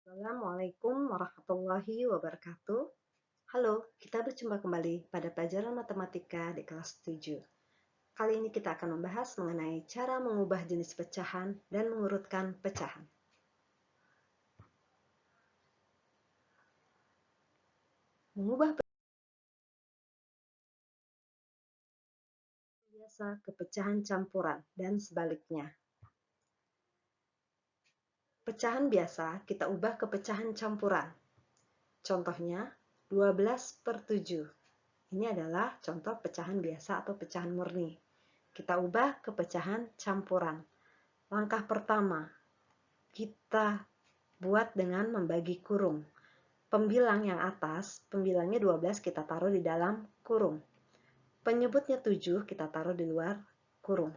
Assalamualaikum warahmatullahi wabarakatuh. Halo, kita berjumpa kembali pada pelajaran matematika di kelas 7. Kali ini kita akan membahas mengenai cara mengubah jenis pecahan dan mengurutkan pecahan. Mengubah pecahan biasa ke pecahan campuran dan sebaliknya. Pecahan biasa kita ubah ke pecahan campuran. Contohnya 12/7. Ini adalah contoh pecahan biasa atau pecahan murni. Kita ubah ke pecahan campuran. Langkah pertama, kita buat dengan membagi kurung. Pembilang yang atas, pembilangnya 12 kita taruh di dalam kurung. Penyebutnya 7 kita taruh di luar kurung.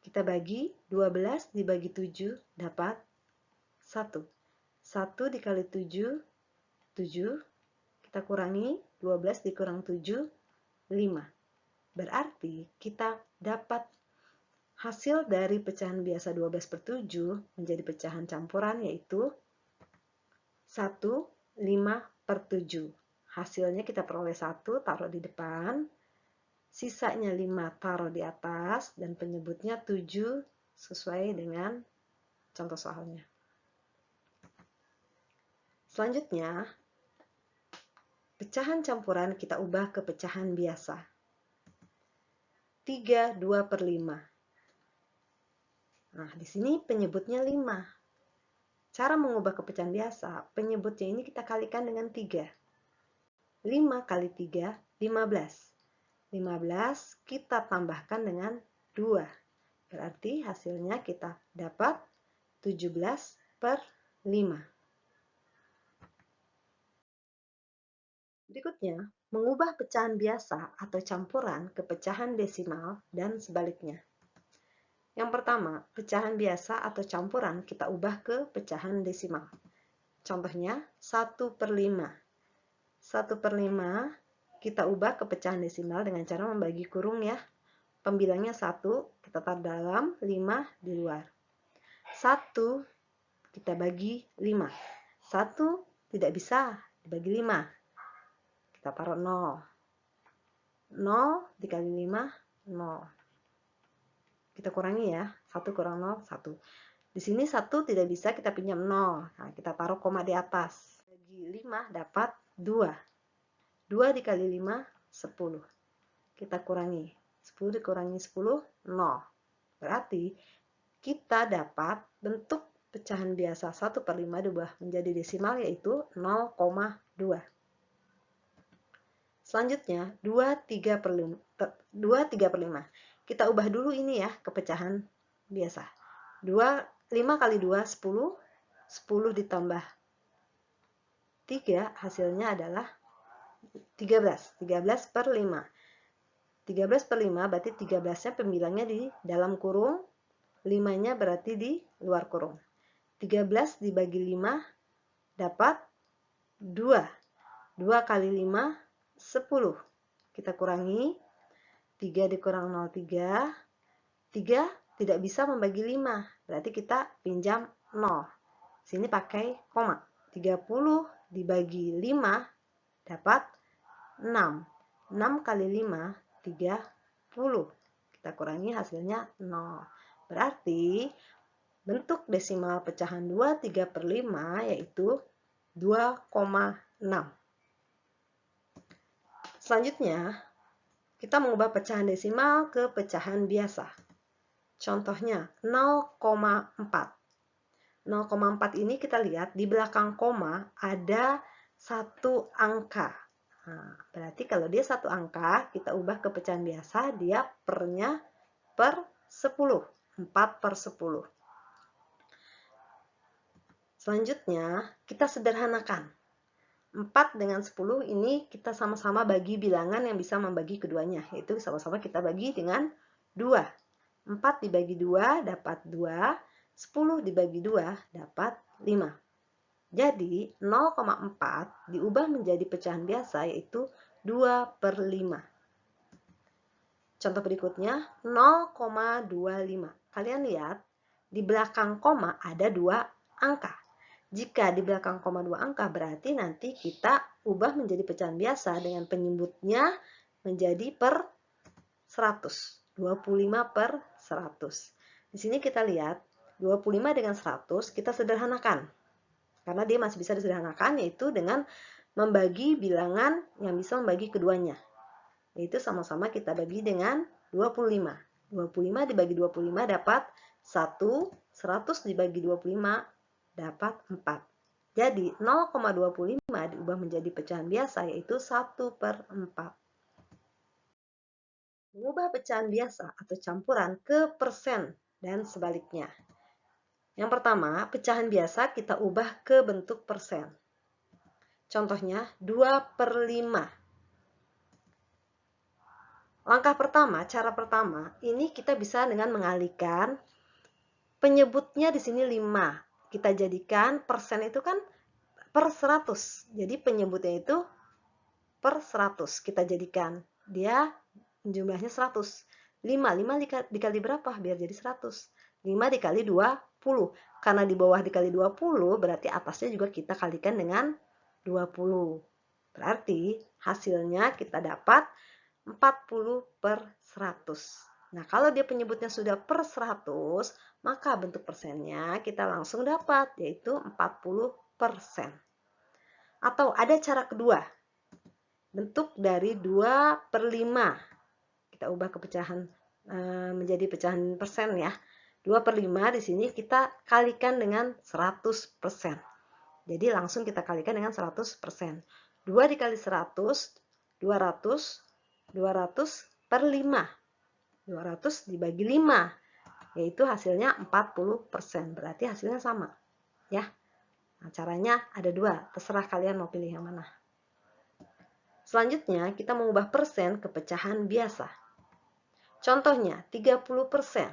Kita bagi 12 dibagi 7 dapat 1. 1 dikali 7, 7. Kita kurangi 12 dikurang 7, 5. Berarti kita dapat hasil dari pecahan biasa 12/7 menjadi pecahan campuran yaitu 1/5/7. Hasilnya kita peroleh 1, taruh di depan, sisanya 5 taruh di atas, dan penyebutnya 7 sesuai dengan contoh soalnya. Selanjutnya, pecahan campuran kita ubah ke pecahan biasa. 3/2/5. Nah, di sini penyebutnya 5. Cara mengubah ke pecahan biasa, penyebutnya ini kita kalikan dengan 3. 5 kali 3, 15. 15 kita tambahkan dengan 2. Berarti hasilnya kita dapat 17/5. Berikutnya, mengubah pecahan biasa atau campuran ke pecahan desimal dan sebaliknya. Yang pertama, pecahan biasa atau campuran kita ubah ke pecahan desimal. Contohnya 1/5. 1/5 kita ubah ke pecahan desimal dengan cara membagi kurung ya. Pembilangnya 1, kita taruh dalam, 5 di luar. 1 kita bagi 5. 1 tidak bisa dibagi 5. Kita taruh 0. 0 dikali 5, 0. Kita kurangi ya, 1 kurang 0, 1. Di sini 1 tidak bisa kita pinjam 0. Nah, kita taruh koma di atas. Bagi 5 dapat 2. 2 dikali 5, 10. Kita kurangi. 10 dikurangi 10, 0. Berarti kita dapat bentuk pecahan biasa 1/5 diubah menjadi desimal yaitu 0,2. Selanjutnya 2/3/5. Kita ubah dulu ini ya ke pecahan biasa. 5 kali 2, 10. 10 ditambah 3 hasilnya adalah 13. 13/5. 13/5 berarti 13-nya pembilangnya di dalam kurung, 5-nya berarti di luar kurung. 13 dibagi 5 dapat 2. 2 kali 5, 10. Kita kurangi, 3 dikurang 0, 3. 3 tidak bisa membagi 5, berarti kita pinjam 0. Sini pakai koma. 30 dibagi 5 dapat 6. 6 kali 5, 30. Kita kurangi hasilnya 0. Berarti bentuk desimal pecahan 2/3/5 yaitu 2,6. Selanjutnya, kita mengubah pecahan desimal ke pecahan biasa. Contohnya 0,4. 0,4 ini kita lihat di belakang koma ada satu angka. Nah, berarti kalau dia satu angka, kita ubah ke pecahan biasa, dia pernya per 10. 4/10. Selanjutnya, kita sederhanakan. 4 dengan 10 ini kita sama-sama bagi bilangan yang bisa membagi keduanya, yaitu sama-sama kita bagi dengan 2. 4 dibagi 2 dapat 2, 10 dibagi 2 dapat 5. Jadi 0,4 diubah menjadi pecahan biasa yaitu 2/5. Contoh berikutnya 0,25. Kalian lihat di belakang koma ada 2 angka. Jika di belakang koma 2 angka, berarti nanti kita ubah menjadi pecahan biasa dengan penyebutnya menjadi per 100. 25 per 100. Di sini kita lihat 25 dengan 100 kita sederhanakan. Karena dia masih bisa disederhanakan, yaitu dengan membagi bilangan yang bisa membagi keduanya. Yaitu sama-sama kita bagi dengan 25. 25 dibagi 25 dapat 1, 100 dibagi 25 dapat 4. Jadi 0,25 diubah menjadi pecahan biasa, yaitu 1 per 4. Mengubah pecahan biasa atau campuran ke persen dan sebaliknya. Yang pertama, pecahan biasa kita ubah ke bentuk persen. Contohnya 2 per 5. Langkah pertama, cara pertama, ini kita bisa dengan mengalihkan penyebutnya di sini 5. Kita jadikan persen itu kan per 100. Jadi penyebutnya itu per 100. Kita jadikan dia jumlahnya 100. 5 dikali berapa? Biar jadi 100. 5 dikali 20. Karena di bawah dikali 20, berarti atasnya juga kita kalikan dengan 20. Berarti hasilnya kita dapat 40 per 100. Nah, kalau dia penyebutnya sudah per 100, maka bentuk persennya kita langsung dapat, yaitu 40%. Atau ada cara kedua, bentuk dari 2 per 5. Kita ubah ke pecahan menjadi pecahan persen ya. 2 per 5 di sini kita kalikan dengan 100%. Jadi langsung kita kalikan dengan 100%. 2 dikali 100, 200. 200 per 5. 200 dibagi 5. Yaitu hasilnya 40%. Berarti hasilnya sama. Ya. Nah, caranya ada dua. Terserah kalian mau pilih yang mana. Selanjutnya, kita mengubah persen ke pecahan biasa. Contohnya, 30%.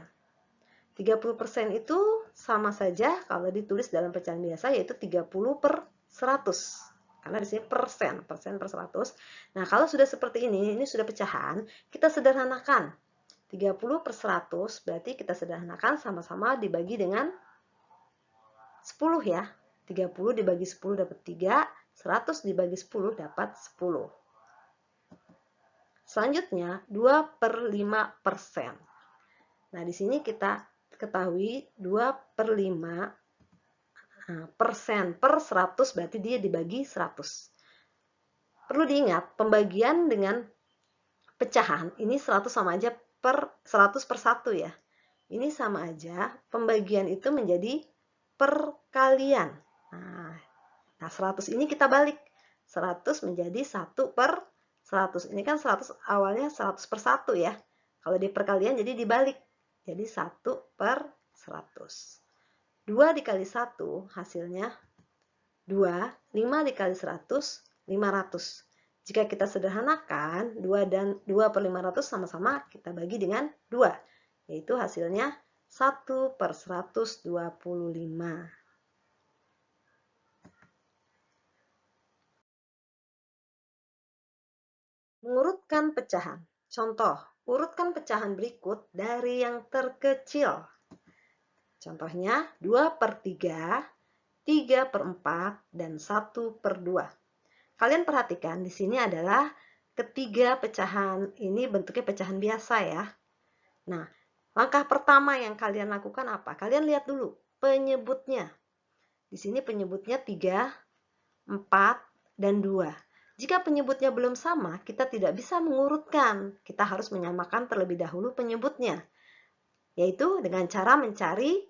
30% itu sama saja kalau ditulis dalam pecahan biasa, yaitu 30 per 100. Karena di sini persen per 100. Nah, kalau sudah seperti ini sudah pecahan, kita sederhanakan. 30 per 100 berarti kita sederhanakan sama-sama dibagi dengan 10 ya. 30 dibagi 10 dapat 3, 100 dibagi 10 dapat 10. Selanjutnya 2 per 5%. Nah, di sini kita ketahui 2 per 5 persen per 100 berarti dia dibagi 100. Perlu diingat, pembagian dengan pecahan ini 100 sama aja per 100 per 1 ya. Ini sama aja, pembagian itu menjadi perkalian. Nah, 100 ini kita balik. 100 menjadi 1 per 100. Ini kan 100 awalnya 100 per 1 ya. Kalau di perkalian jadi dibalik. Jadi 1 per 100. 2 dikali 1 hasilnya 2, 5 dikali 100, 500. Jika kita sederhanakan, 2 per 500 sama-sama kita bagi dengan 2. Yaitu hasilnya 1 per 125. Mengurutkan pecahan. Contoh, urutkan pecahan berikut dari yang terkecil. Contohnya 2 per 3, 3 per 4, dan 1 per 2. Kalian perhatikan di sini adalah ketiga pecahan. Ini bentuknya pecahan biasa ya. Nah, langkah pertama yang kalian lakukan apa? Kalian lihat dulu penyebutnya. Di sini penyebutnya 3, 4, dan 2. Jika penyebutnya belum sama, kita tidak bisa mengurutkan. Kita harus menyamakan terlebih dahulu penyebutnya. Yaitu dengan cara mencari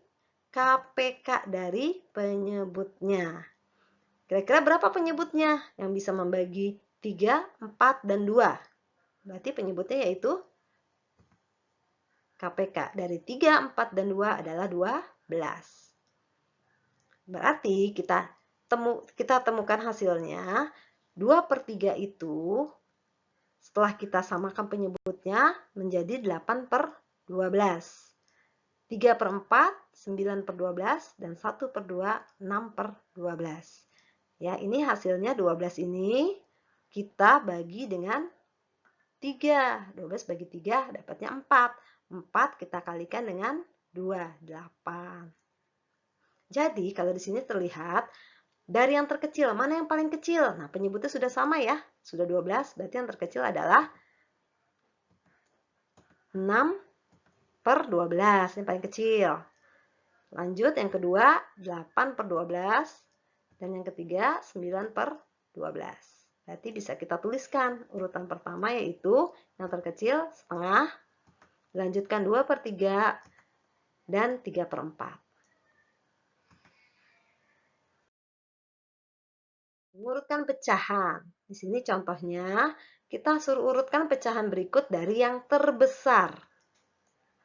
KPK dari penyebutnya. Kira-kira berapa penyebutnya yang bisa membagi 3, 4, dan 2? Berarti penyebutnya yaitu KPK dari 3, 4, dan 2 adalah 12. Berarti kita temukan hasilnya 2 per 3 itu setelah kita samakan penyebutnya menjadi 8 per 12. 3 per 4, 9 per 12, dan 1 per 2, 6 per 12. Ya, ini hasilnya 12 ini kita bagi dengan 3. 12 bagi 3 dapatnya 4. 4 kita kalikan dengan 2, 8. Jadi, kalau di sini terlihat, dari yang terkecil, mana yang paling kecil? Nah, penyebutnya sudah sama ya, sudah 12, berarti yang terkecil adalah 6/12, ini paling kecil. Lanjut, yang kedua, 8/12, dan yang ketiga, 9/12. Berarti bisa kita tuliskan urutan pertama yaitu yang terkecil setengah, dilanjutkan 2/3, dan 3/4. Mengurutkan pecahan. Di sini contohnya, kita suruh urutkan pecahan berikut dari yang terbesar.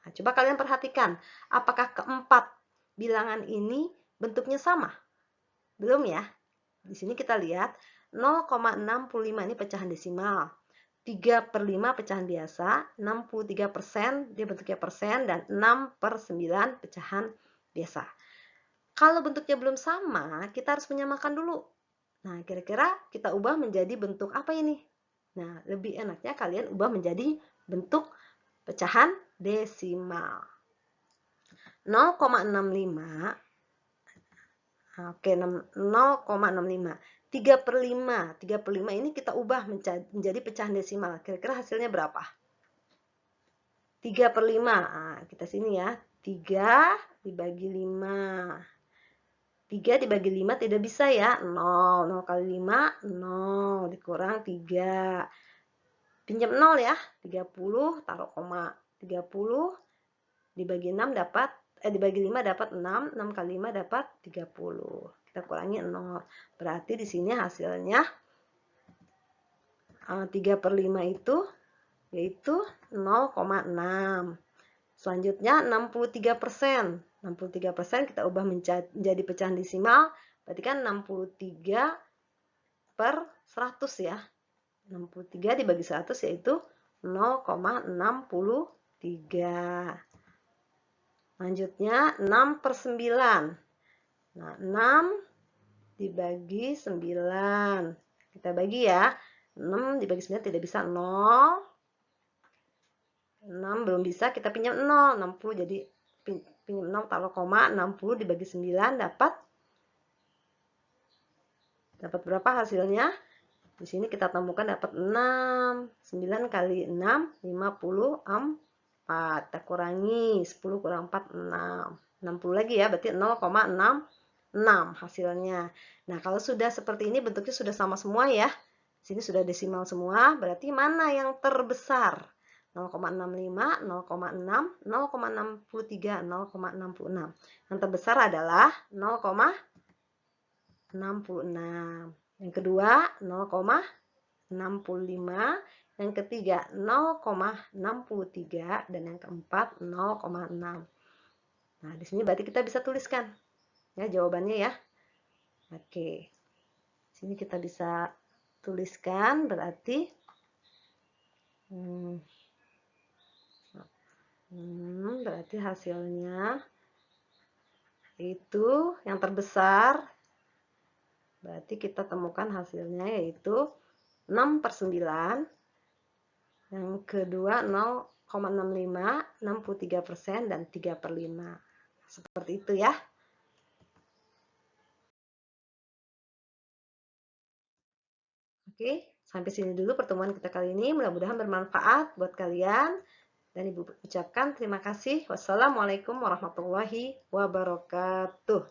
Nah, coba kalian perhatikan, apakah keempat bilangan ini bentuknya sama? Belum ya? Di sini kita lihat 0,65 ini pecahan desimal. 3/5 pecahan biasa, 63% dia bentuknya persen, dan 6/9 pecahan biasa. Kalau bentuknya belum sama, kita harus menyamakan dulu. Nah, kira-kira kita ubah menjadi bentuk apa ini? Nah, lebih enaknya kalian ubah menjadi bentuk pecahan desimal. 0,65, oke, 0,65. 3/5. 3/5 ini kita ubah menjadi pecahan desimal. Kira-kira hasilnya berapa? 3/5. Nah, kita sini ya. 3 dibagi 5. 3 dibagi 5 tidak bisa ya. 0. 0 kali 5, 0. Dikurang 3. Pinjam 0 ya. 30, taruh koma. 30 dibagi 6 dapat, dibagi 5 dapat 6. 6 kali 5 dapat 30. Kita kurangi 0. Berarti di sini hasilnya 3/5 itu yaitu 0,6. Selanjutnya 63%. 63% kita ubah menjadi pecahan desimal, berarti kan 63/100 ya. 63 dibagi 100 yaitu 0,63. Lanjutnya 6/9. Nah, 6 dibagi 9. Kita bagi ya. 6 dibagi 9 tidak bisa 0. 6 belum bisa, kita pinjam 0. 60 jadi pinjam 0 taruh koma. 60 dibagi 9 dapat berapa hasilnya? Di sini kita temukan dapat 6. 9 kali 6 54. Kita kurangi 10 kurang 4 6. 60 lagi ya, berarti 0,66 hasilnya. Nah, kalau sudah seperti ini bentuknya sudah sama semua ya. Sini sudah desimal semua, berarti mana yang terbesar? 0,65, 0,6, 0,63, 0,66. Yang terbesar adalah 0,66. Yang kedua 0,65. Yang ketiga 0,63. Dan yang keempat 0,6. Nah, di sini berarti kita bisa tuliskan ya jawabannya ya. Oke. Sini kita bisa tuliskan berarti berarti hasilnya itu yang terbesar, berarti kita temukan hasilnya yaitu 6/9. Yang kedua 0,65, 63%, dan 3/5. Seperti itu ya. Oke, sampai sini dulu pertemuan kita kali ini. Mudah-mudahan bermanfaat buat kalian. Dan Ibu ucapkan terima kasih. Wassalamualaikum warahmatullahi wabarakatuh.